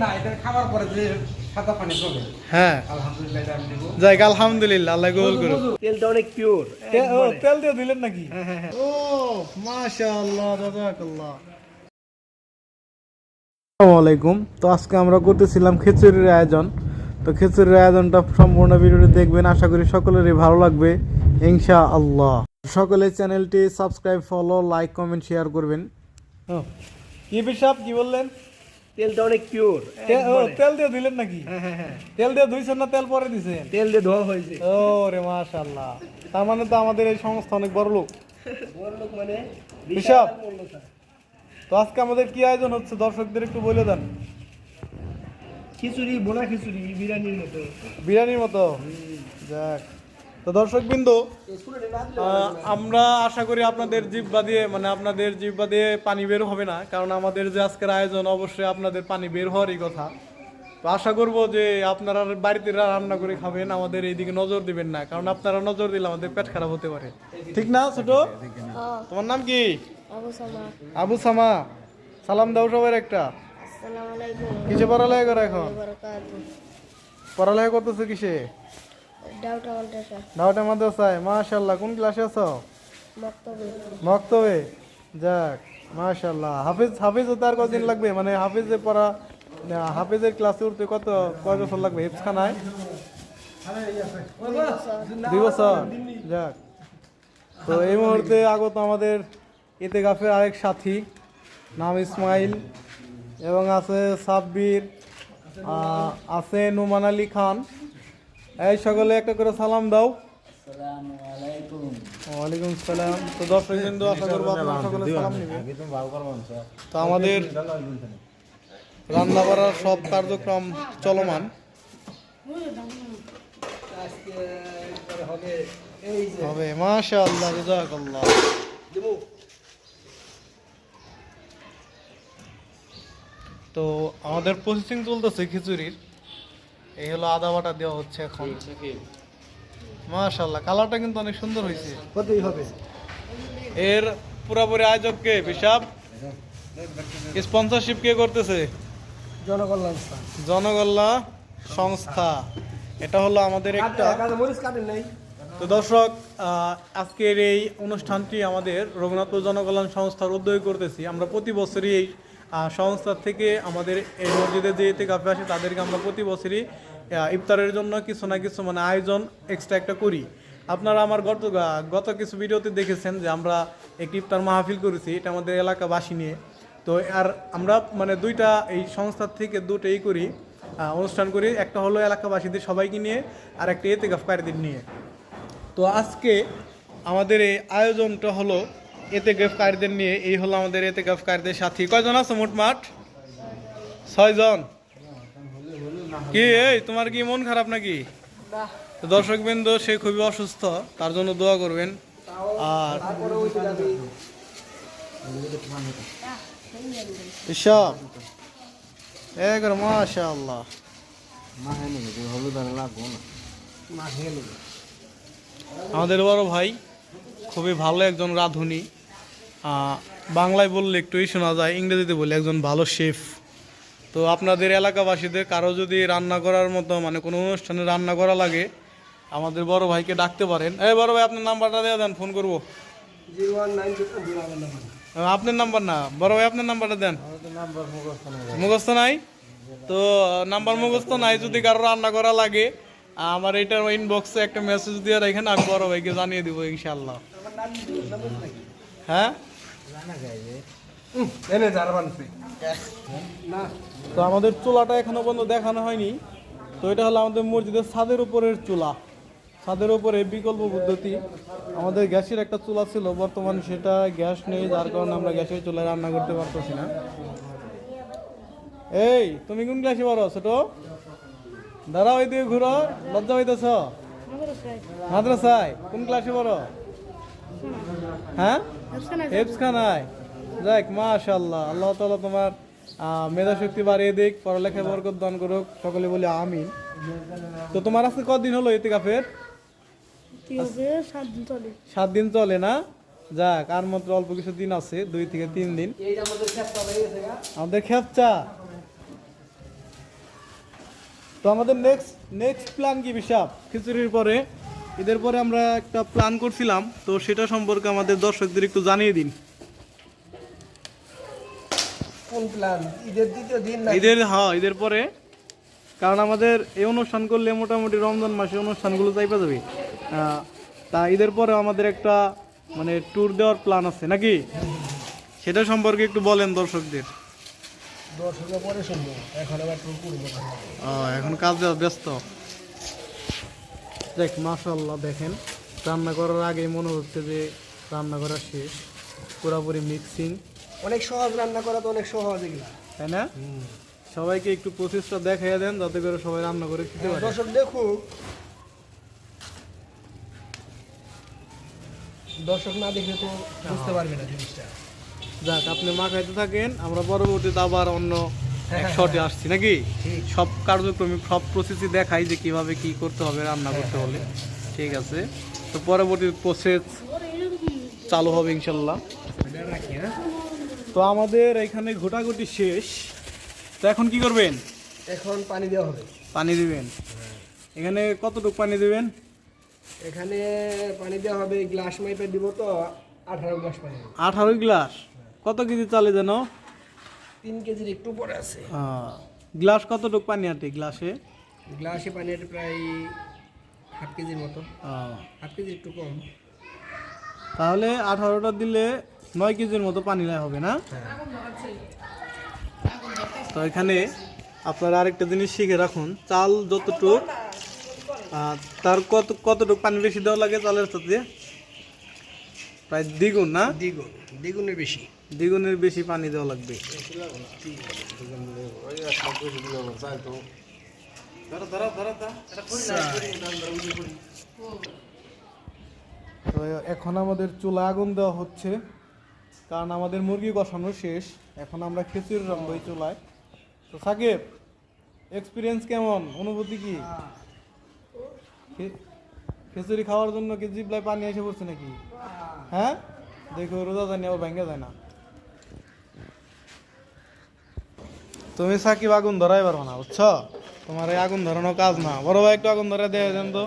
না এটা খাবার পরে যে সাদা পানি চলে। হ্যাঁ আলহামদুলিল্লাহ এটা আমি দেব। যাক আলহামদুলিল্লাহ আল্লাহ কবুল করুন। তেলটা অনেক পিওর। তেল দিয়ে দিলেন নাকি? হ্যাঁ। ও মাশাআল্লাহ জাযাকাল্লাহ। আসসালামু আলাইকুম। তো আজকে আমরা করতেছিলাম খিচুড়ির আয়োজন। তো খিচুড়ির আয়োজনটা সম্পূর্ণ ভিডিওটি দেখবেন, আশা করি সকলেরই ভালো লাগবে ইনশাআল্লাহ। সকলে চ্যানেলটি subscribe, follow, like, comment, share করবেন। কি বিশাপ কি বললেন? তেলটা অনেক পিওর। তেল দিয়ে দিলেন নাকি? হ্যাঁ। তেল দিয়ে ধুইছেন না তেল পরে দিছেন? তেল দিয়ে ধোয়া হয়েছে। ও রে মাশাআল্লাহ। তার মানে তো আমাদের এই সংস্থা অনেক বড় লোক। বড় লোক মানে বিশাপ। তো আজকে আমাদের কি আয়োজন হচ্ছে দর্শকদের একটু বলে দেন। খিচুড়ি, বোনা খিচুড়ি, বিরিয়ানির মতো। বিরিয়ানির মতো। যাক। তো দর্শকবৃন্দ, আমরা আশা করি আপনাদের জিহ্বা দিয়ে পানি বের হবে না, কারণ আমাদের যে আজকের আয়োজন অবশ্যই আপনাদের পানি বের হওয়ারই কথা। তো আশা করব যে আপনারা বাড়িতে রান্না করে খাবেন, আমাদের এইদিকে নজর দিবেন না, কারণ আপনারা নজর দিলে আমাদের পেট খারাপ হতে পারে। ঠিক না ছোট? তোমার নাম কি? আবু সামা। সালাম দাও সবার একটা। কিসে পড়ালেখা করে এখন? পড়ালেখা করতেছো কিসে? ডাউটা মাদ্রাসায়। মাশাআল্লাহ। কোন ক্লাসে আছো? মক্তবে। যাক মাশাআল্লাহ। হাফিজ হতে আর কতদিন লাগবে? মানে হাফিজের ক্লাসে উঠতে কয় বছর লাগবে হিফজখানায়? 2 বছর। যাক। তো এই মুহূর্তে আগত আমাদের ইতিকাফের আরেক সাথী, নাম ইসমাইল, এবং আছে সাব্বির, আছে নুমান আলী খান। এই সকলে একটা করে সালাম দাও। ওয়ালাইকুম সালাম। তো দর্শকবৃন্দ, আশা করবো আপনারা সকলে সালাম নেবেন। তো আমাদের রান্না বাড়ার সব কার্যক্রম চলমান। হবে মাশাআল্লাহ জাযাকাল্লাহ। তো আমাদের প্রসেসিং চলতেছে খিচুড়ির। এই হলো আদা বাটা দেওয়া হচ্ছে এখন। মাশাআল্লাহ, কালারটা কিন্তু অনেক সুন্দর হয়েছে। হতেই হবে। এর পুরোপুরি আয়োজক কে? বিশাপ। স্পন্সরশিপ কে করতেছে? জনকল্যাণ সংস্থা। এটা হলো আমাদের একটা। তো দর্শক, আজকের এই অনুষ্ঠানটি আমাদের রঘুনাথপুর জনকল্যাণ সংস্থার উদ্যোগে করতেছি। আমরা প্রতি বছরই এই সংস্থা থেকে আমাদের এই মসজিদে যে ইতিকাফে আসে তাদেরকে আমরা প্রতি বছরই ইফতারের জন্য কিছু না কিছু আয়োজন এক্সট্রা একটা করি। আপনারা আমার গত কিছু ভিডিওতে দেখেছেন যে আমরা একটি ইফতার মাহফিল করেছি, এটা আমাদের এলাকাবাসী নিয়ে। তো আর আমরা দুইটা এই সংস্থার থেকে দুটোই করি, অনুষ্ঠান করি। একটা হলো এলাকাবাসীদের সবাইকে নিয়ে, আর একটা ইতিকাফকারীদের নিয়ে। তো আজকে আমাদের এই আয়োজনটা হলো ইতিকাফকারীদের নিয়ে। এই হলো আমাদের ইতিকাফকারীদের সাথী। কয়জন আছে মোটমাট? 6 জন। কি এই তোমার কি মন খারাপ নাকি? তো দর্শকবৃন্দ, সে খুবই অসুস্থ, তার জন্য দোয়া করবেন। আর ইশাব মাশাআল্লাহ। আমাদের বড় ভাই খুবই ভালো একজন রাঁধুনি। বাংলায় বললে একটুই শোনা যায়, ইংরেজিতে বললে একজন ভালো শেফ। তো আপনাদের এলাকাবাসীদের কারো যদি রান্না করার মতো কোনো অনুষ্ঠানে রান্না করা লাগে, আমাদের বড় ভাইকে ডাকতে পারেন। এই বড় ভাই, আপনার নাম্বারটা দিয়ে দেন, ফোন করবো। আপনার নাম্বার না বড় ভাই, আপনার নাম্বারটা দেন। মুখস্থ নাই? তো নাম্বার মুখস্থ নাই, যদি কারো রান্না করা লাগে আমার এটার ইনবক্সে একটা মেসেজ দিয়ে রাখেন, আমি বড় ভাইকে জানিয়ে দিব ইনশাআল্লাহ। হ্যাঁ, তো আমাদের চুলাটা এখনো পর্যন্ত দেখানো হয়নি। তো এটা হলো আমাদের মসজিদের ছাদের উপরের চুলা। ছাদের উপরে বিকল্প পদ্ধতি, আমাদের গ্যাসের একটা চুলা ছিল, বর্তমানে সেটা গ্যাস নেই, যার কারণে আমরা গ্যাসের চুলায় রান্না করতে পারতেছি না। এই তুমি কোন ক্লাসে পড়ো ছোট? দাঁড়াও, ওই দিকে ঘুরো, লজ্জা হইতেছ? মাদ্রাসায়। কোন ক্লাসে পড়ো? হ্যাঁ, হিফজখানায়। যাক মাশাআল্লাহ, আল্লাহ তাআলা তোমার মেধা শক্তি বাড়িয়ে দিক, পড়ালেখায় বরকত দান করুক, সকলে বলি আমিন। তো তোমার আজকে কতদিন হলো ইতিকাফের? 7 দিন চলে না? যাক, আর মাত্র অল্প কিছু দিন আছে, 2 থেকে 3 দিন। আমাদের খেপচা তো আমাদের নেক্সট প্ল্যান কি বিশাপ খিচুড়ির পরে ঈদের পরে আমরা একটা প্ল্যান করছিলাম, তো সেটা সম্পর্কে আমাদের দর্শকদের একটু জানিয়ে দিন। কোন প্ল্যান? ঈদের দ্বিতীয় দিন না? ঈদের পরে, কারণ আমাদের এই অনুষ্ঠান করলে মোটামুটি রমজান মাসে অনুষ্ঠানগুলো চাইপা যাবে। তা ঈদের পরে আমাদের একটা মানে ট্যুর দেওয়ার প্ল্যান আছে নাকি, সেটা সম্পর্কে একটু বলেন দর্শকদের। দর্শকের পরে শুনবো, এখন আবার ট্যুর করবো। এখন কাজে ব্যস্ত। দেখ মাশাআল্লাহ, দেখেন রান্না করার আগে মনে হচ্ছে যে রান্না করা শেষ, পুরোপুরি মিক্সিং। অনেক সহজ রান্না করা, তো অনেক সহজ এগুলা, তাই না? সবাইকে একটু প্রসেসটা দেখাইয়া দেন যাতে করে সবাই রান্না করে খেতে পারে। দর্শক দেখুক, দর্শক না দেখলে তো বুঝতে পারবে না জিনিসটা। যাক, আপনি মাখাইতে থাকেন, আমরা পরবর্তীতে আবার অন্য এক শটে আসছি নাকি, সব কার্যক্রমিক সব প্রসেসই দেখাই যে কিভাবে কি করতে হবে রান্না করতে হলে। ঠিক আছে, তো পরবর্তী প্রসেস চালু হবে ইনশাল্লাহ। তো আমাদের এখানে ঘোটাঘুটি শেষ, তো এখন কি করবেন? এখন পানি দেওয়া হবে। পানি দিবেন। এখানে কতটুকু পানি দিবেন? এখানে পানি দেওয়া হবে, গ্লাস মাইপে দিব তো 18 গ্লাস পানি। 18 গ্লাস। কত কেজি চালে যেন? 3 কেজির একটু পরে আছে। গ্লাস কতটুকু পানি আটে গ্লাসে? গ্লাসে পানি আছে প্রায় হাফ কেজির মতো, হাফ কেজি একটু কম। তাহলে 18টা দিলে 9 কেজির মতো পানি হবে না? তো এখানে আপনারা আরেকটা জিনিস শিখে রাখুন, চাল যতটুকু তার কতটুকু পানি বেশি দেওয়া লাগে চালের সাথে? প্রায় দ্বিগুণ না? দ্বিগুণের বেশি। দ্বিগুণের বেশি পানি দেওয়া লাগবে। তো এখন আমাদের চুলা আগুন দেওয়া হচ্ছে, কারণ আমাদের মুরগি কষানো শেষ, এখন আমরা খিচুড়ি রাখবো এই চুলায়। তো সাকিব, এক্সপিরিয়েন্স কেমন, অনুভূতি কি? খিচুড়ি খাওয়ার জন্য কি জিভলায় পানি এসে পড়ছে নাকি? হ্যাঁ, দেখো রোজা জানি আবার ভেঙে যায় না। তুমি সাকিব আগুন ধরাই পারো না, বুঝছো? তোমার এই আগুন ধরানো কাজ না। বড় ভাই একটু আগুন ধরে দিয়ে দেন তো।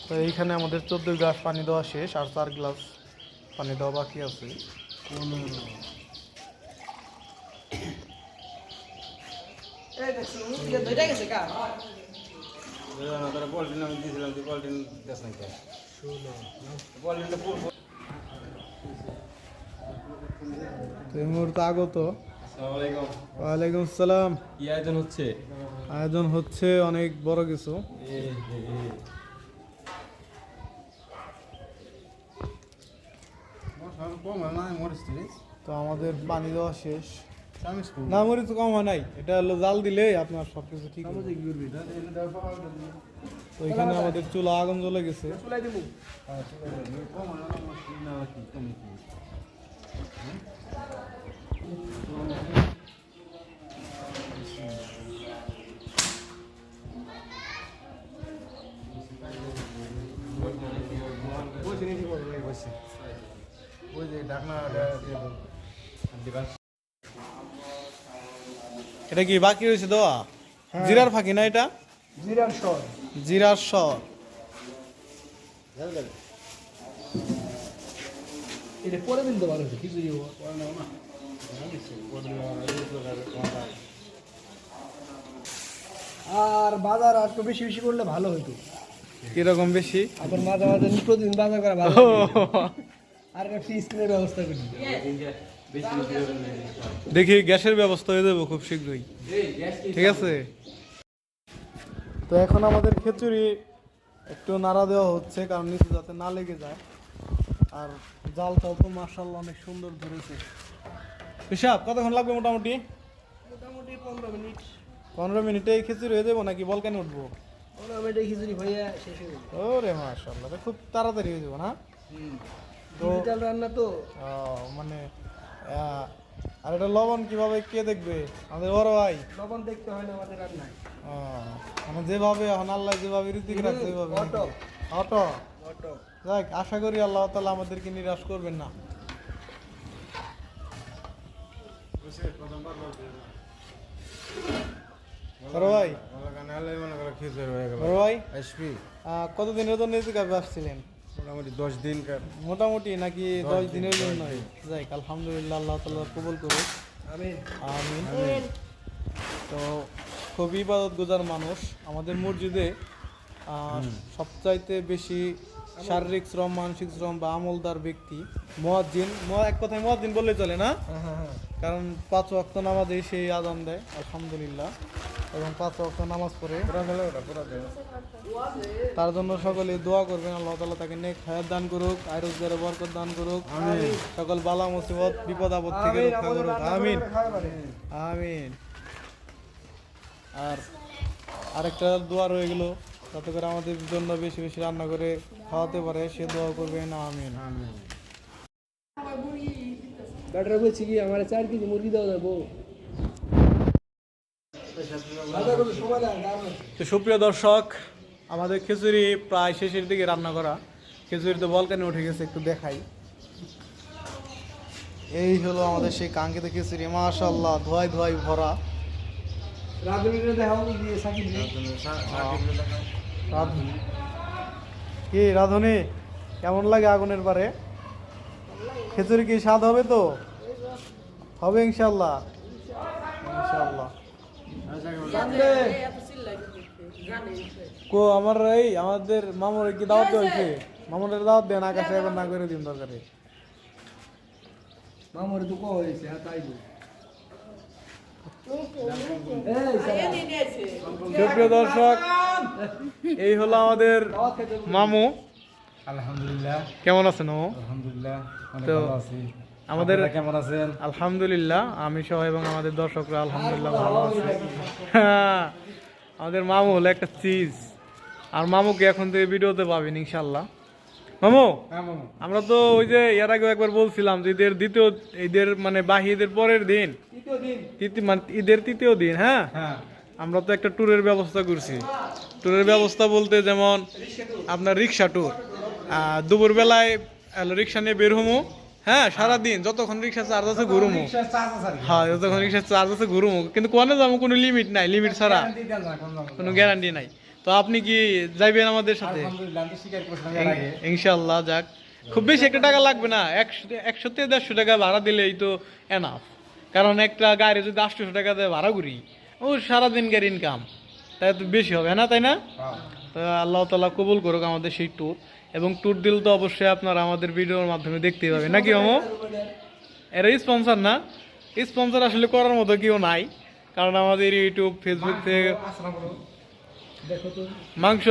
তো এইখানে আমাদের 14 গ্লাস পানি দেওয়া শেষ, আর 4 গ্লাস পানি দেওয়া বাকি আছে। তো এই মুহূর্তে আগত। ওয়ালাইকুম আসসালাম। কি আয়োজন হচ্ছে? আয়োজন হচ্ছে অনেক বড় কিছু। তো আমাদের পানি দেওয়া শেষ। না, মরিচ কম হয় নাই, এটা হলো জাল দিলে আপনার সবকিছু ঠিক হবে। তো এখানে আমাদের চুলা আগুন জ্বলে গেছে। এটা কি বাকি রয়েছে দেওয়া? জিরার ফাঁকি না এটা? জিরার সর। জিরার সর। এটা পরে দিন তো ভালো হচ্ছে, খিচুড়ি আর বাজার আর একটু বেশি বেশি করলে ভালো হতো। কিরকম বেশি? আবার মাঝে মাঝে প্রতিদিন বাজার করা ভালো। আর একটা ফ্রি স্ক্রিনের ব্যবস্থা করি। দেখি গ্যাসের ব্যবস্থা হয়ে যাবো খুব শীঘ্রই। ঠিক আছে। তো এখন আমাদের খিচুড়ি একটু নাড়া দেওয়া হচ্ছে, কারণ নিচে যাতে না লেগে যায়। আর জালটাও তো মাশাআল্লাহ অনেক সুন্দর ধরেছে। হিসাব কতক্ষণ লাগবে মোটামুটি? মোটামুটি 15 মিনিট। 15 মিনিটে এই খিচুড়ি হয়ে যাবো নাকি বলকানি উঠবো? 15 মিনিটে খিচুড়ি হয়ে শেষ হয়ে যাবে। ওরে মাশাআল্লাহ, খুব তাড়াতাড়ি হয়ে যাবো না? ডিজিটাল রান্না তো। মানে আর এটা লবণ কিভাবে কে দেখবে? আমাদের বড় ভাই। লবণ দেখতে হয় না আমাদের রান্নায়। মানে যেভাবে এখন আল্লাহ যেভাবে ঋতিক রাখছে ওইভাবে অটো। যাক, আশা করি আল্লাহ তাআলা আমাদেরকে নিরাশ করবেন না। বড় ভাই বড় ভাই আসবি কতদিনের জন্য ইতিকাফে আসছিলেন? মোটামুটি 10 দিন মোটামুটি নাকি 10 দিনের জন্য? যাই আলহামদুলিল্লাহ, আল্লাহ তাআলা কবুল করুক। আমিন। আমিন। তো খুবই ইবাদত গুজার মানুষ আমাদের মসজিদে। সবচাইতে বেশি শারীরিক শ্রম, মানসিক শ্রম বা আমলদার ব্যক্তি মুয়াজ্জিন। এক কথায় মুয়াজ্জিন বললে চলে না, কারণ 5 ওয়াক্ত নামাজে সেই আযান দেয় আলহামদুলিল্লাহ, এবং 5 ওয়াক্ত নামাজ পড়ে। তার জন্য সকলে দোয়া করবেন, আল্লাহ তাআলা তাকে নেক হায়াত দান করুক, আরোগ্যের বরকত দান করুক, সকল বালা মুসিবত বিপদ আপদ থেকে রক্ষা করুক। আমিন আমিন। আর আরেকটা দোয়া রয়ে গেল, যাতে করে আমাদের জন্য বেশি বেশি রান্না করে খাওয়াতে পারে, সে দোয়া করবেন। আমিন আমিন। ব্যাটারা বলছি কি আমার 4 কেজি মুরগি দাও যাবো। তো সুপ্রিয় দর্শক, আমাদের খিচুড়ি প্রায় শেষের দিকে রান্না করা। খিচুড়ি তো বলকানি উঠে গেছে, একটু দেখাই। এই হলো আমাদের সেই কাঙ্ক্ষিত খিচুড়ি, মাশাআল্লাহ, ধোয়াই ধোয়াই ভরা। কি রাধুনি, কেমন লাগে আগুনের পারে? খিচুড়ি কি স্বাদ হবে? তো হবে ইনশাআল্লাহ ইনশাআল্লাহ। কো আমার এই আমাদের মামুর কি দাওয়াত হয়েছে? মামুনের দাওয়াত দেন, আকাশে একবার না করে দিন দরকারে। মামুর তো কো হইছে তাই বল। সুপ্রিয় দর্শক, এই হলো আমাদের মামু। আলহামদুলিল্লাহ। কেমন আছেন মামু? আলহামদুলিল্লাহ অনেক তো ভালো আছি। আমাদের আপনারা কেমন আছেন? আলহামদুলিল্লাহ, আমি সহ এবং আমাদের দর্শকরা আলহামদুলিল্লাহ ভালো আছে। হ্যাঁ, আমাদের মামু হলো একটা চিজ। আর মামুকে এখন থেকে ভিডিওতে পাবেন ইনশাল্লাহ। মামু, হ্যাঁ মামু। আমরা তো ওই যে এর আগে একবার বলছিলাম যে ঈদের মানে বাহি ঈদের পরের দিন, মানে ঈদের তৃতীয় দিন, হ্যাঁ, হ্যাঁ আমরা তো একটা ট্যুরের ব্যবস্থা করছি। ট্যুরের ব্যবস্থা বলতে যেমন আপনার রিক্সা ট্যুর। দুপুরবেলায় রিক্সা নিয়ে বের হমু, হ্যাঁ, সারাদিন যতক্ষণ রিক্সা চার্জ আছে ঘুরুমু। হ্যাঁ, যতক্ষণ রিক্সা চার্জ আছে ঘুরুমু, কিন্তু কোনে যাবো কোনো লিমিট নাই, লিমিট ছাড়া কোনো গ্যারান্টি নাই। তো আপনি কি যাইবেন আমাদের সাথে? ইনশাল্লাহ। যাক, খুব বেশি একটা টাকা লাগবে না, 100 থেকে 150 টাকা ভাড়া দিলেই তো এনাফ। কারণ একটা গাড়ি যদি 800 টাকা দিয়ে ভাড়া করি, ও সারাদিনকার ইনকাম, তাই তো বেশি হবে না, তাই না? তো আল্লাহ তাআলা কবুল করুক আমাদের সেই ট্যুর। এবং ট্যুর দিল তো অবশ্যই আপনারা আমাদের ভিডিওর মাধ্যমে দেখতেই পাবেন, নাকি মামু? এরা স্পন্সর না, স্পন্সর আসলে করার মতো কেউ নাই, কারণ আমাদের ইউটিউব ফেসবুক থেকে মাংস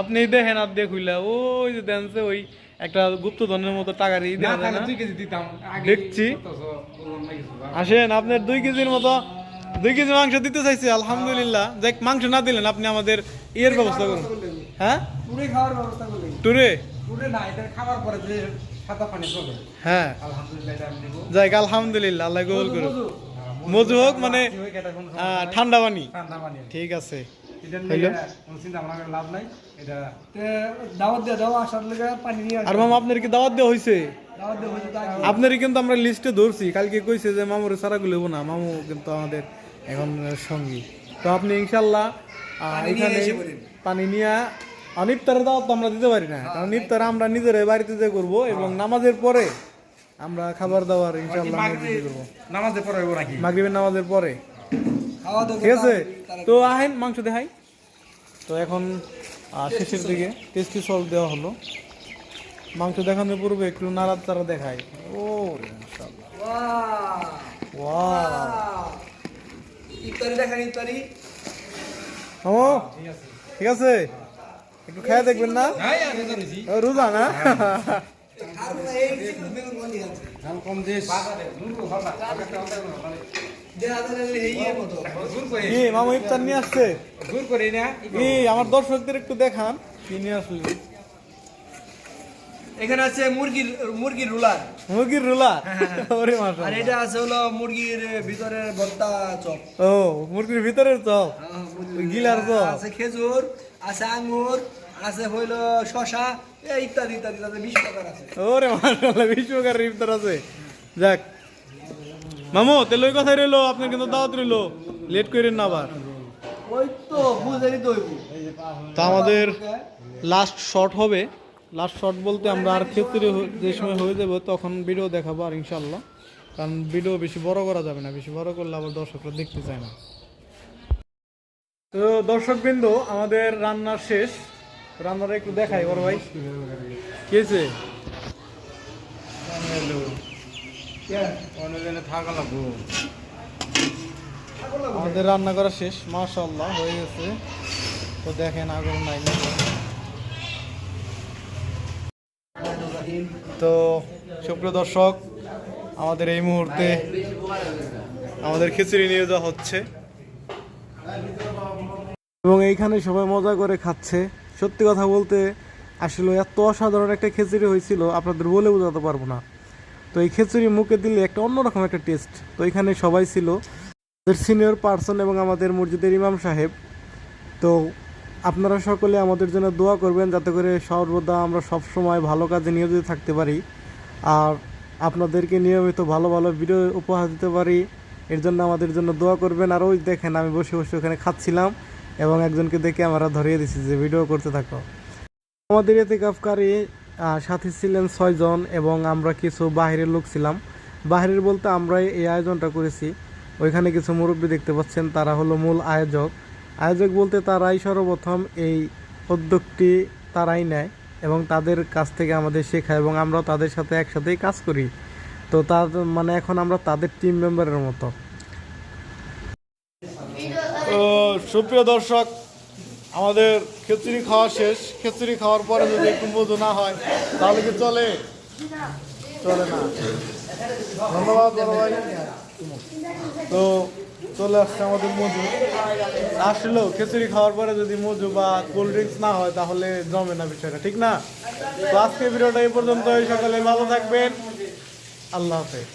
আপনি দেখেন, আর দেখুইলা ওই যে দেনছে ওই একটা গুপ্তধনের মতো টাকার দেখছি। আসেন, আপনার 2 কেজির মতো 2 কেজি মাংস দিতে চাইছি আলহামদুলিল্লাহ। যাক, মাংস না দিলেন আপনি আমাদের ইয়ের ব্যবস্থা করুন। হ্যাঁ, টুরে খাওয়ার ব্যবস্থা করলেন। টুরে না, এটা খাবার পরে যে সাদা পানি চলে, হ্যাঁ, আলহামদুলিল্লাহ এটা আমি দিব। যাক আলহামদুলিল্লাহ, আল্লাহ কবুল করুন। মজু হোক মানে ঠান্ডা পানি, ঠান্ডা পানি। ঠিক আছে। এটা নিয়ে কোনো চিন্তা ভাবনা করে লাভ নাই। এটা দাওয়াত দিয়ে দাও, আসার লেগে পানি নিয়ে আর মামা আপনার কি দাওয়াত দেওয়া হয়েছে? দাওয়াত দিয়ে হইছে তাই। আপনারই কিন্তু আমরা লিস্টে ধরছি, কালকে কইছে যে মামুর সারাগুলো হবো না, মামু কিন্তু আমাদের এখন সঙ্গী। তো আপনি ইনশাল্লাহ এখানে পানি নিয়ে ইফতারের দাওয়াত তো আমরা দিতে পারি না, কারণ ইফতার আমরা নিজেরাই বাড়িতে যে করবো, এবং নামাজের পরে আমরা খাবার দাবার ইনশাল্লাহ মসজিদে করবো। নামাজে পড়ে হইব নাকি? মাগরিবের নামাজের পরে, খাওয়া দাওয়া ঠিক আছে? তো আহেন মাংস দেখাই। তো এখন শেষের দিকে টেস্টি সস দেওয়া হলো। মাংস দেখানোর পূর্বে একটু নাড়াচাড়া দেখাই। ও মাশাআল্লাহ, ওয়াও, ইফতারি দেখেন, ইফতারি। ও ঠিক আছে, একটু খেয়ে দেখবেন না? ও, রোজা না? দাম কম দেশ কি মামু ইফতার নিয়ে আসছে? দূর করি না। কি আমার দর্শকদের একটু দেখান কি নিয়ে আসলে। এখানে আছে মুরগির রুলার, মুরগির রুলার। ওরে আর মাশাআল্লাহ। এটা আছে হলো মুরগির ভিতরের ভর্তা চপ। ও, মুরগির ভিতরের চপ, গিলার চপ আছে, খেজুর আছে, আঙ্গুর আছে, হইলো শশা, ইত্যাদি ইত্যাদি, তাদের 20 প্রকার আছে। ওরে মাশাআল্লাহ, 20 প্রকারের ইফতার আছে। যাক, মামু তাহলে ওই কথাই রইলো, আপনার কিন্তু দাওয়াত রইলো, লেট করেন না আবার। ওই তো বুঝারি তো তো আমাদের লাস্ট শট হবে, লাস্ট শট বলতে আমরা আর খিচুড়ি যে সময় হয়ে যাবো তখন ভিডিও দেখাবো আর ইনশাল্লাহ, কারণ ভিডিও বেশি বড় করা যাবে না, বেশি বড় করলে আবার দর্শকরা দেখতে চায় না। তো দর্শকবৃন্দ আমাদের রান্না শেষ, রান্নাটা একটু দেখাই বড় ভাই কি হয়েছে। থাকা লাগবো। আমাদের রান্না করা শেষ, মাশাআল্লাহ হয়ে গেছে। তো দেখেন আগুন নাই না। তো সুপ্রিয় দর্শক, আমাদের এই মুহূর্তে আমাদের খিচুড়ি নিয়ে যাওয়া হচ্ছে এবং এইখানে সবাই মজা করে খাচ্ছে। সত্যি কথা বলতে আসলে এত অসাধারণ একটা খিচুড়ি হয়েছিল আপনাদের বলে বোঝাতে পারবো না। তো এই খিচুড়ি মুখে দিলে একটা অন্যরকম একটা টেস্ট। তো এখানে সবাই ছিল, আমাদের সিনিয়র পার্সন এবং আমাদের মসজিদের ইমাম সাহেব। তো আপনারা সকলে আমাদের জন্য দোয়া করবেন যাতে করে সর্বদা আমরা সবসময় ভালো কাজে নিয়োজিত থাকতে পারি আর আপনাদেরকে নিয়মিত ভালো ভালো ভিডিও উপহার দিতে পারি। এর জন্য আমাদের জন্য দোয়া করবেন। আর ওই দেখেন আমি বসে বসে ওখানে খাচ্ছিলাম এবং একজনকে দেখে আমরা ধরিয়ে দিচ্ছি যে ভিডিও করতে থাকো। আমাদের ইতিকাফকারী সাথী ছিলেন 6 জন এবং আমরা কিছু বাহিরের লোক ছিলাম। বাহিরের বলতে আমরাই এই আয়োজনটা করেছি। ওইখানে কিছু মুরব্বী দেখতে পাচ্ছেন, তারা হলো মূল আয়োজক। আয়োজক বলতে তারাই সর্বপ্রথম এই উদ্যোগটি তারাই নেয় এবং তাদের কাছ থেকে আমাদের শেখায় এবং আমরাও তাদের সাথে একসাথেই কাজ করি। তো তার মানে এখন আমরা তাদের টিম মেম্বারের মতো। তো সুপ্রিয় দর্শক, আমাদের খিচুড়ি খাওয়া শেষ। খিচুড়ি খাওয়ার পরে যদি একটু মজু না হয় তাহলে কি চলে? চলে না। ধন্যবাদ বড় ভাই। তো চলে আসছে আমাদের মজু। আসলেও খিচুড়ি খাওয়ার পরে যদি মজু বা কোল্ড ড্রিঙ্কস না হয় তাহলে জমে না বিষয়টা, ঠিক না? তো আজকে ভিডিওটা এই পর্যন্ত। সকালে ভালো থাকবেন, আল্লাহ হাফেজ।